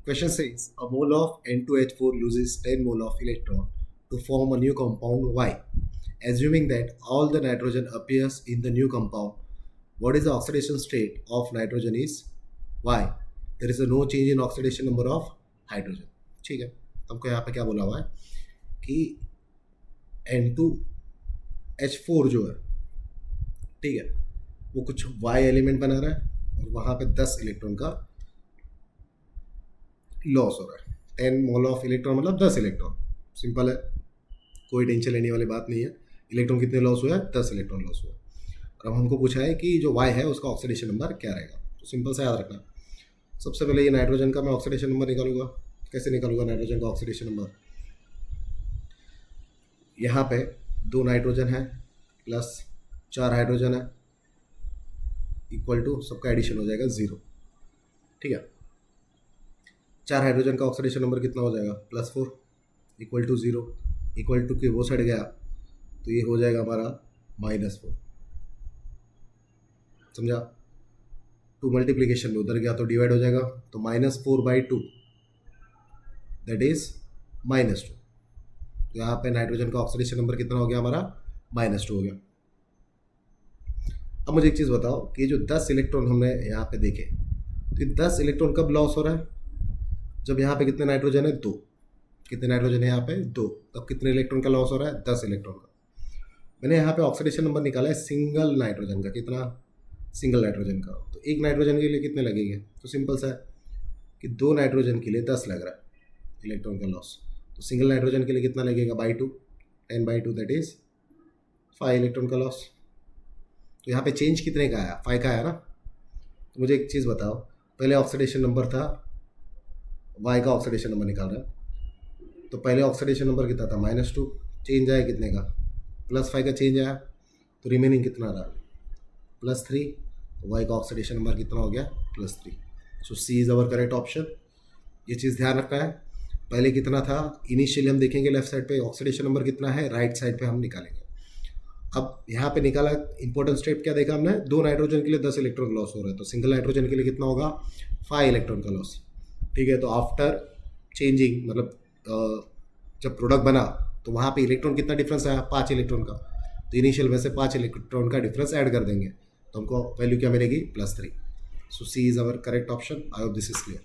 Question says a mole of N2H4 loses 10 mole of electron to form a new compound Y. Assuming that all the nitrogen appears in the new compound, what is the oxidation state of nitrogen is Y. There is a no change in oxidation number of hydrogen. ठीक है, हमको यहाँ पे क्या बोला हुआ है कि N2H4 जो है, ठीक है, वो कुछ Y एलिमेंट बना रहा है और वहाँ पे 10 इलेक्ट्रॉन का लॉस हो रहा है. 10 मोल ऑफ इलेक्ट्रॉन मतलब 10 इलेक्ट्रॉन. सिंपल है, कोई टेंशन लेने वाली बात नहीं है. इलेक्ट्रॉन कितने लॉस हुआ है? 10 इलेक्ट्रॉन लॉस हुआ है. और अब हमको पूछा है कि जो वाई है उसका ऑक्सीडेशन नंबर क्या रहेगा. तो सिंपल सा याद रखना, सबसे पहले ये नाइट्रोजन का मैं ऑक्सीडेशन नंबर निकालूंगा. कैसे निकालूंगा नाइट्रोजन का ऑक्सीडेशन नंबर? यहाँ पे 2 नाइट्रोजन है प्लस 4 हाइड्रोजन है इक्वल टू सबका एडिशन हो जाएगा 0. ठीक है, 4 हाइड्रोजन का ऑक्सीडेशन नंबर कितना हो जाएगा? +4 इक्वल टू 0 इक्वल टू के वो सड़ गया तो ये हो जाएगा हमारा -4. समझा? 2 मल्टीप्लीकेशन में उधर गया तो डिवाइड हो जाएगा, तो -4/2 दैट इज -2. तो यहाँ पे नाइट्रोजन का ऑक्सीडेशन नंबर कितना हो गया हमारा? -2 हो गया. अब मुझे एक चीज़ बताओ कि जो 10 इलेक्ट्रॉन हमने यहाँ पे देखे, तो ये 10 इलेक्ट्रॉन कब लॉस हो रहा है? जब यहाँ पे कितने नाइट्रोजन है? 2. कितने नाइट्रोजन है यहाँ पे? 2. तब कितने इलेक्ट्रॉन का लॉस हो रहा है? 10 इलेक्ट्रॉन का. मैंने यहाँ पे ऑक्सीडेशन नंबर निकाला है सिंगल नाइट्रोजन का. कितना? सिंगल नाइट्रोजन का. तो एक नाइट्रोजन के लिए कितने लगेंगे? तो सिंपल सा है कि 2 नाइट्रोजन के लिए 10 लग रहा है इलेक्ट्रॉन का लॉस. तो सिंगल नाइट्रोजन के लिए कितना लगेगा? /2. 10/2 दैट इज 5 इलेक्ट्रॉन का लॉस. तो यहाँ पे चेंज कितने का आया? 5 का आया ना. तो मुझे एक चीज़ बताओ, पहले ऑक्सीडेशन नंबर था, वाई का ऑक्सीडेशन नंबर निकाल रहा है, तो पहले ऑक्सीडेशन नंबर कितना था? -2. चेंज आया कितने का? +5 का चेंज आया. तो रिमेनिंग कितना रहा? +3. तो वाई का ऑक्सीडेशन नंबर कितना हो गया? +3. So C is our correct option. ये चीज़ ध्यान रखना है. पहले कितना था इनिशियली हम देखेंगे लेफ्ट साइड पे ऑक्सीडेशन नंबर कितना है, राइट साइड पे हम निकालेंगे. अब यहाँ पे निकाला इंपॉर्टेंट स्टेप क्या देखा हमने? 2 नाइट्रोजन के लिए 10 इलेक्ट्रॉन लॉस हो रहा है, तो सिंगल नाइट्रोजन के लिए कितना होगा? 5 इलेक्ट्रॉन का लॉस. ठीक है, तो आफ्टर चेंजिंग मतलब जब प्रोडक्ट बना तो वहाँ पे इलेक्ट्रॉन कितना डिफरेंस आया? 5 इलेक्ट्रॉन का. तो इनिशियल में से 5 इलेक्ट्रॉन का डिफरेंस ऐड कर देंगे तो हमको वैल्यू क्या मिलेगी? +3. So C is our correct option. I hope this is clear.